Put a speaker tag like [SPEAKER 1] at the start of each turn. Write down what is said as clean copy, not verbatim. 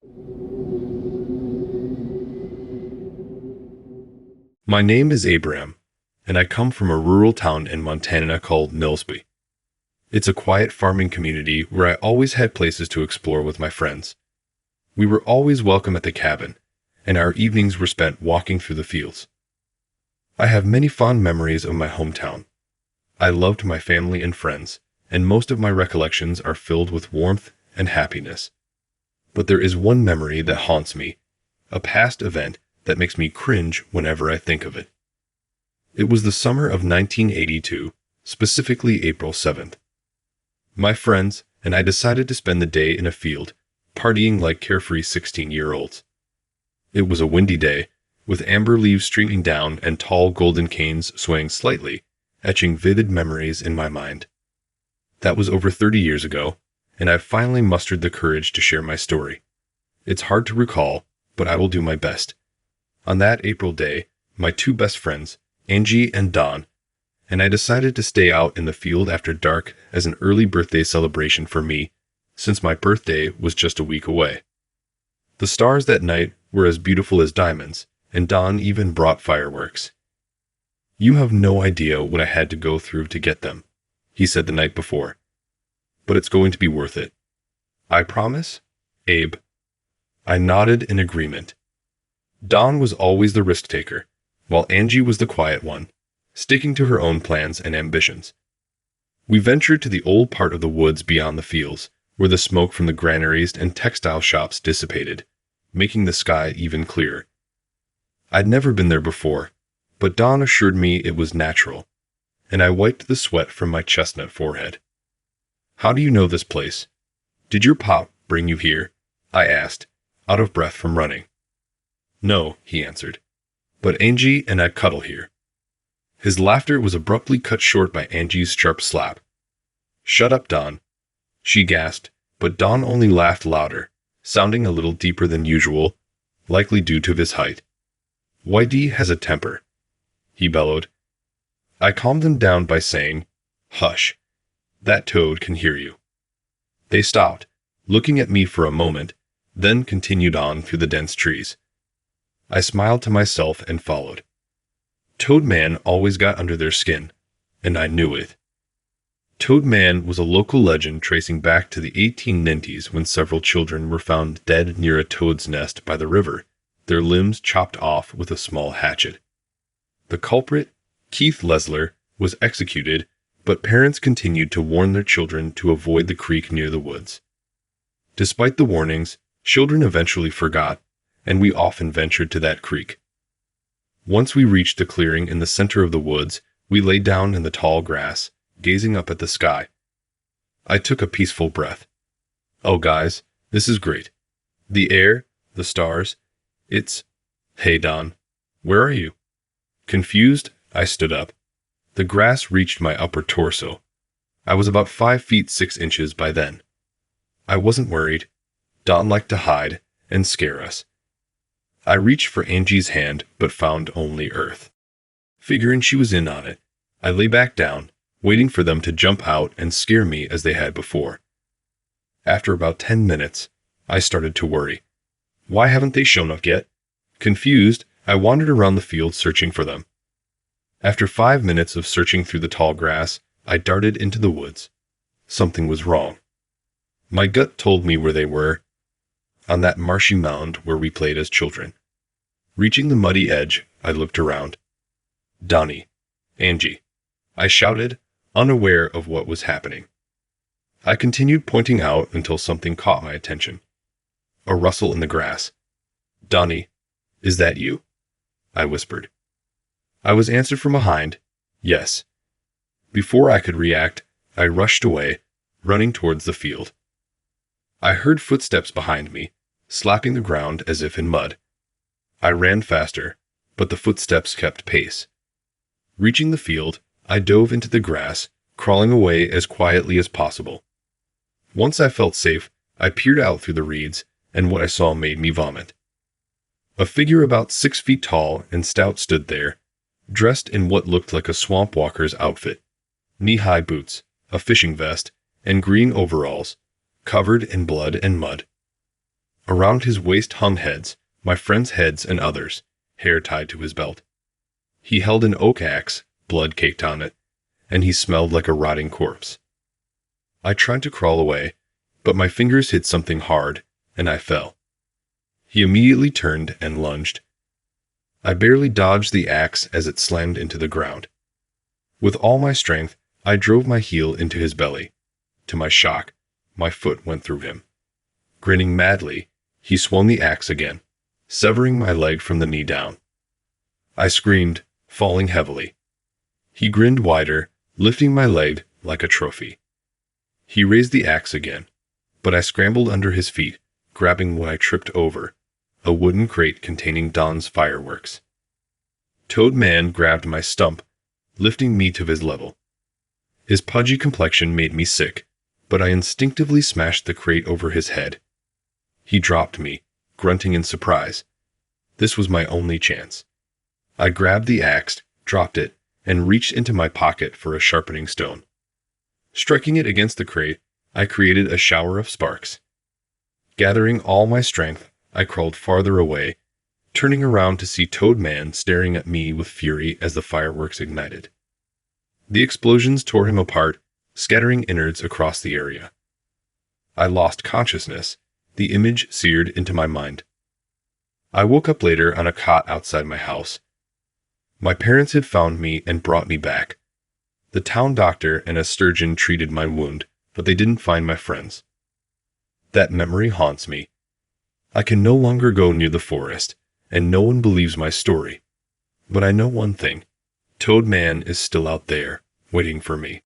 [SPEAKER 1] My name is Abram, and I come from a rural town in Montana called Milsbe. It's a quiet farming community where I always had places to explore with my friends. We were always welcome at the cabin, and our evenings were spent walking through the fields. I have many fond memories of my hometown. I loved my family and friends, and most of my recollections are filled with warmth and happiness. But there is one memory that haunts me, a past event that makes me cringe whenever I think of it. It was the summer of 1982, specifically April 7th. My friends and I decided to spend the day in a field, partying like carefree 16-year-olds. It was a windy day, with amber leaves streaming down and tall golden canes swaying slightly, etching vivid memories in my mind. That was over 30 years ago, and I've finally mustered the courage to share my story. It's hard to recall, but I will do my best. On that April day, my two best friends, Angie and Don, and I decided to stay out in the field after dark as an early birthday celebration for me, since my birthday was just a week away. The stars that night were as beautiful as diamonds, and Don even brought fireworks. "You have no idea what I had to go through to get them," he said the night before. "But it's going to be worth it. I promise, Abe." I nodded in agreement. Dawn was always the risk-taker, while Angie was the quiet one, sticking to her own plans and ambitions. We ventured to the old part of the woods beyond the fields, where the smoke from the granaries and textile shops dissipated, making the sky even clearer. I'd never been there before, but Dawn assured me it was natural, and I wiped the sweat from my chestnut forehead. "How do you know this place? Did your pop bring you here?" I asked, out of breath from running. "No," he answered, "but Angie and I cuddle here." His laughter was abruptly cut short by Angie's sharp slap. "Shut up, Don," she gasped, but Don only laughed louder, sounding a little deeper than usual, likely due to his height. "Whitey has a temper," he bellowed. I calmed them down by saying, "Hush, that toad can hear you." They stopped, looking at me for a moment, then continued on through the dense trees. I smiled to myself and followed. TOADMAN always got under their skin, and I knew it. TOADMAN was a local legend tracing back to the 1890s when several children were found dead near a toad's nest by the river, their limbs chopped off with a small hatchet. The culprit, Keith Lesler, was executed, but parents continued to warn their children to avoid the creek near the woods. Despite the warnings, children eventually forgot, and we often ventured to that creek. Once we reached the clearing in the center of the woods, we lay down in the tall grass, gazing up at the sky. I took a peaceful breath. "Oh, guys, this is great. The air, the stars, it's—" "Hey, Don, where are you?" Confused, I stood up. The grass reached my upper torso. I was about 5 feet 6 inches by then. I wasn't worried. Don liked to hide and scare us. I reached for Angie's hand, but found only earth. Figuring she was in on it, I lay back down, waiting for them to jump out and scare me as they had before. After about 10 minutes, I started to worry. Why haven't they shown up yet? Confused, I wandered around the field searching for them. After 5 minutes of searching through the tall grass, I darted into the woods. Something was wrong. My gut told me where they were, on that marshy mound where we played as children. Reaching the muddy edge, I looked around. "Donnie, Angie," I shouted, unaware of what was happening. I continued pointing out until something caught my attention. A rustle in the grass. "Donnie, is that you?" I whispered. I was answered from behind, "Yes." Before I could react, I rushed away, running towards the field. I heard footsteps behind me, slapping the ground as if in mud. I ran faster, but the footsteps kept pace. Reaching the field, I dove into the grass, crawling away as quietly as possible. Once I felt safe, I peered out through the reeds, and what I saw made me vomit. A figure about 6 feet tall and stout stood there, dressed in what looked like a swamp walker's outfit. Knee-high boots, a fishing vest, and green overalls, covered in blood and mud. Around his waist hung heads, my friends' heads and others, hair tied to his belt. He held an oak axe, blood caked on it, and he smelled like a rotting corpse. I tried to crawl away, but my fingers hit something hard, and I fell. He immediately turned and lunged. I barely dodged the axe as it slammed into the ground. With all my strength, I drove my heel into his belly. To my shock, my foot went through him. Grinning madly, he swung the axe again, severing my leg from the knee down. I screamed, falling heavily. He grinned wider, lifting my leg like a trophy. He raised the axe again, but I scrambled under his feet, grabbing what I tripped over, a wooden crate containing Don's fireworks. TOADMAN grabbed my stump, lifting me to his level. His pudgy complexion made me sick, but I instinctively smashed the crate over his head. He dropped me, grunting in surprise. This was my only chance. I grabbed the axe, dropped it, and reached into my pocket for a sharpening stone. Striking it against the crate, I created a shower of sparks. Gathering all my strength, I crawled farther away, turning around to see TOADMAN staring at me with fury as the fireworks ignited. The explosions tore him apart, scattering innards across the area. I lost consciousness, the image seared into my mind. I woke up later on a cot outside my house. My parents had found me and brought me back. The town doctor and a surgeon treated my wound, but they didn't find my friends. That memory haunts me. I can no longer go near the forest, and no one believes my story. But I know one thing. TOADMAN is still out there, waiting for me.